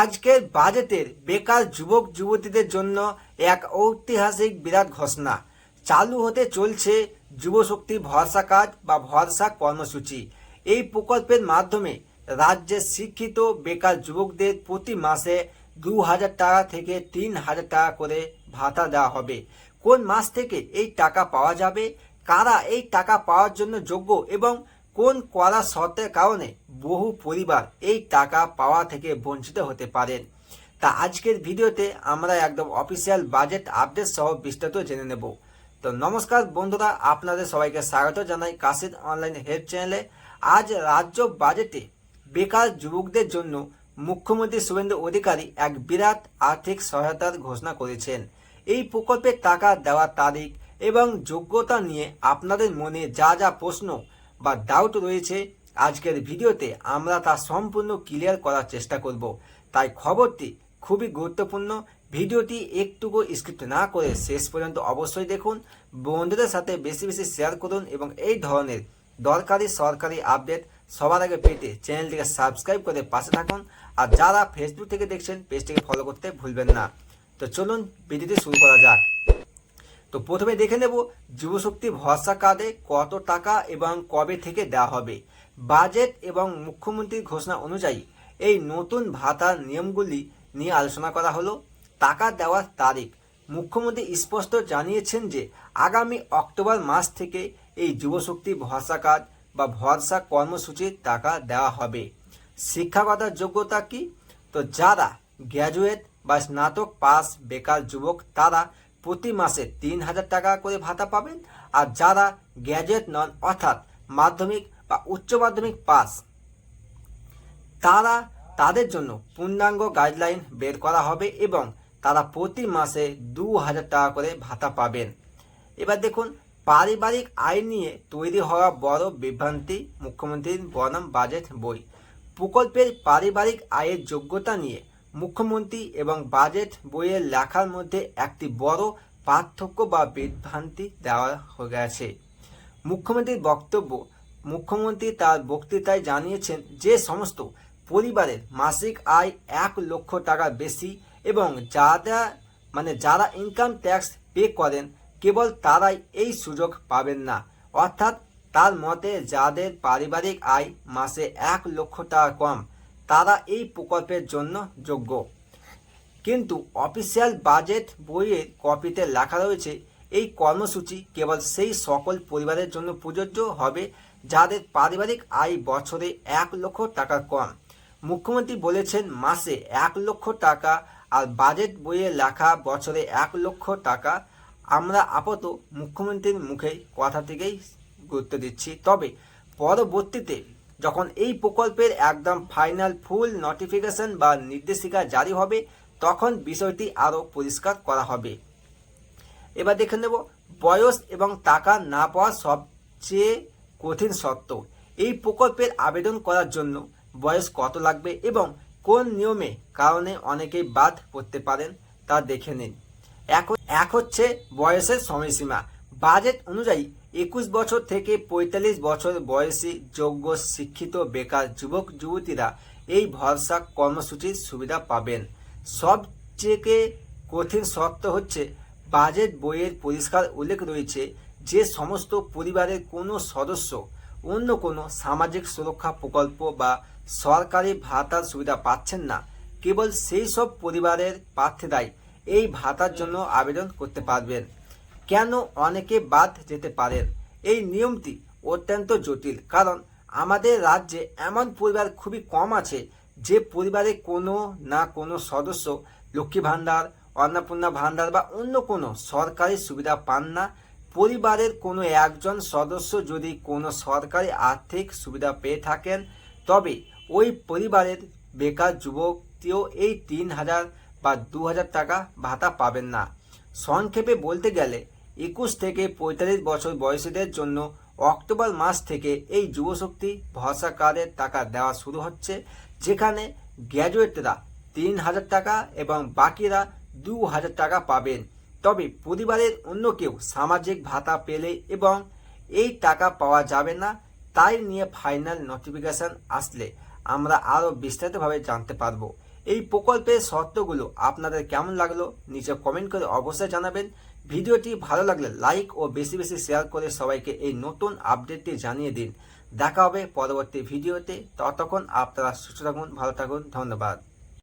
আজকের বাজেটের বেকার যুবক যুবতীদের জন্য এক ঐতিহাসিক বিরাট ঘোষণা। চালু হতে চলছে যুবশক্তি ভরসা কাজ বা ভরসা কর্মসূচি। এই প্রকল্পের মাধ্যমে রাজ্যের শিক্ষিত বেকার যুবকদের প্রতি মাসে 2,000 টাকা থেকে 3,000 টাকা করে ভাতা দেওয়া হবে। কোন মাস থেকে এই টাকা পাওয়া যাবে, কারা এই টাকা পাওয়ার জন্য যোগ্য এবং কোন কড়া শর্তের কারণে বহু পরিবার এই টাকা পাওয়া থেকে বঞ্চিত হতে পারেন, তা আজকের ভিডিওতে আমরা একদম অফিসিয়াল বাজেট আপডেট সহ বিস্তারিত জেনে নেব। তো নমস্কার বন্ধুরা, আপনাদের সবাইকে স্বাগত জানাই কাশিদ অনলাইন হেল্প চ্যানেলে। আজ রাজ্য বাজেটে বেকার যুবকদের জন্য মুখ্যমন্ত্রী শুভেন্দু অধিকারী এক বিরাট আর্থিক সহায়তার ঘোষণা করেছেন। এই প্রকল্পের টাকা দেওয়ার তারিখ এবং যোগ্যতা নিয়ে আপনাদের মনে যা যা প্রশ্ন বা ডাউট রয়েছে, আজকের ভিডিওতে আমরা তা সম্পূর্ণ ক্লিয়ার করার চেষ্টা করব। তাই খবরটি খুবই গুরুত্বপূর্ণ। ভিডিওটি একটুকু স্কিপ না করে শেষ পর্যন্ত অবশ্যই দেখুন, বন্ধুদের সাথে বেশি বেশি শেয়ার করুন এবং এই ধরনের দরকারি সরকারি আপডেট সবার আগে পেতে চ্যানেলটিকে সাবস্ক্রাইব করে পাশে থাকুন। আর যারা ফেসবুক থেকে দেখছেন পেজটিকে ফলো করতে ভুলবেন না। তো চলুন ভিডিওটি শুরু করা যাক। তো প্রথমে দেখে নেব যুবশক্তি ভরসা কার্ডে কত টাকা এবং কবে থেকে দেওয়া হবে। বাজেট এবং মুখ্যমন্ত্রীর ঘোষণা অনুযায়ী এই নতুন ভাতার নিয়মগুলি নিয়ে আলোচনা করা হলো। টাকা দেওয়ার তারিখ মুখ্যমন্ত্রী স্পষ্ট জানিয়েছেন যে আগামী অক্টোবর মাস থেকে এই যুবশক্তি ভরসা কার্ড বা ভরসা কর্মসূচির টাকা দেওয়া হবে। শিক্ষাগত যোগ্যতা কি? তো যারা গ্র্যাজুয়েট বা স্নাতক পাস বেকার যুবক তারা প্রতি মাসে 3,000 টাকা করে ভাতা পাবেন। আর যারা গ্র্যাজুয়েট নন অর্থাৎ মাধ্যমিক বা উচ্চ মাধ্যমিক পাস তাদের জন্য পূর্ণাঙ্গ গাইডলাইন বের করা হবে এবং তারা প্রতি মাসে 2,000 টাকা করে ভাতা পাবেন। এবার দেখুন পারিবারিক আয় নিয়ে তৈরি হওয়া বড় বিভ্রান্তি মুখ্যমন্ত্রীর বনাম বাজেট বই। প্রকল্পের পারিবারিক আয়ের যোগ্যতা নিয়ে মুখ্যমন্ত্রী এবং বাজেট বইয়ের লেখার মধ্যে একটি বড় পার্থক্য বা বিভ্রান্তি দেওয়া হয়ে গেছে। মুখ্যমন্ত্রীর বক্তব্য, মুখ্যমন্ত্রী তার বক্তৃতায় জানিয়েছেন যে সমস্ত পরিবারের মাসিক আয় 1 লক্ষ টাকার বেশি এবং যারা ইনকাম ট্যাক্স পে করেন কেবল তারাই এই সুযোগ পাবেন না। অর্থাৎ তার মতে যাদের পারিবারিক আয় মাসে 1 লক্ষ টাকা কম তারা এই প্রকল্পের জন্য যোগ্য। কিন্তু অফিসিয়াল বাজেট বইয়ের কপিতে লেখা রয়েছে এই কর্মসূচি কেবল সেই সকল পরিবারের জন্য প্রযোজ্য হবে যাদের পারিবারিক আয় বছরে 1 লক্ষ টাকা কম। মুখ্যমন্ত্রী বলেছেন মাসে 1 লক্ষ টাকা আর বাজেট বইয়ে লেখা বছরে 1 লক্ষ টাকা। আমরা আপাতত মুখ্যমন্ত্রীর মুখে কথা থেকেই গুরুত্ব দিচ্ছি, তবে পরবর্তীতে যখন এই প্রকল্পের একদম ফাইনাল ফুল নোটিফিকেশন বা নির্দেশিকা জারি হবে তখন বিষয়টি আরও পরিষ্কার করা হবে। এবার দেখে নেব বয়স এবং টাকা না পাওয়ার সবচেয়ে কঠিন শর্ত। এই প্রকল্পের আবেদন করার জন্য বয়স কত লাগবে এবং কোন নিয়মে কারণে অনেকেই বাদ পড়তে পারেন তা দেখে নিন। এক হচ্ছে বয়সের সময়সীমা। বাজেট অনুযায়ী 21 বছর থেকে 45 বছর বয়সী যোগ্য শিক্ষিত বেকার যুবক যুবতীরা এই ভরসা কর্মসূচির সুবিধা পাবেন। সবচেয়ে কঠিন শর্ত হচ্ছে বাজেট বইয়ের পরিষ্কার উল্লেখ রয়েছে যে সমস্ত পরিবারের কোনো সদস্য অন্য কোনো সামাজিক সুরক্ষা প্রকল্প বা সরকারি ভাতার সুবিধা পাচ্ছেন না, কেবল সেই সব পরিবারের প্রার্থীরাই এই ভাতার জন্য আবেদন করতে পারবেন। কেন অনেকে বাদ যেতে পারেন? এই নিয়মটি অত্যন্ত জটিল, কারণ আমাদের রাজ্যে এমন পরিবার খুবই কম আছে যে পরিবারে কোনো না কোনো সদস্য লক্ষ্মী ভাণ্ডার, অন্নপূর্ণা ভাণ্ডার বা অন্য কোনো সরকারি সুবিধা পান না। পরিবারের কোনো একজন সদস্য যদি কোনো সরকারি আর্থিক সুবিধা পেয়ে থাকেন তবে ওই পরিবারের বেকার যুবকটিও এই 3,000 বা 2,000 টাকা ভাতা পাবেন না। সংক্ষেপে বলতে গেলে 21 থেকে 45 বছর বয়সীদের জন্য অক্টোবর মাস থেকে এই যুবশক্তি ভরসা কার্ডের টাকা দেওয়া শুরু হচ্ছে, যেখানে গ্র্যাজুয়েটরা 3,000 টাকা এবং বাকিরা 2,000 টাকা পাবেন। তবে পরিবারের অন্য কেউ সামাজিক ভাতা পেলে এবং এই টাকা পাওয়া যাবে না, তাই নিয়ে ফাইনাল নোটিফিকেশন আসলে আমরা আরও বিস্তারিতভাবে জানতে পারবো। এই প্রকল্পের শর্তগুলো আপনাদের কেমন লাগলো নিচে কমেন্ট করে অবশ্যই জানাবেন। ভিডিওটি ভালো লাগলে লাইক ও বেশি বেশি শেয়ার করে সবাইকে এই নতুন আপডেটটি জানিয়ে দিন। দেখা হবে পরবর্তী ভিডিওতে। ততক্ষণ আপনারা সুস্থ থাকুন, ভালো থাকুন, ধন্যবাদ।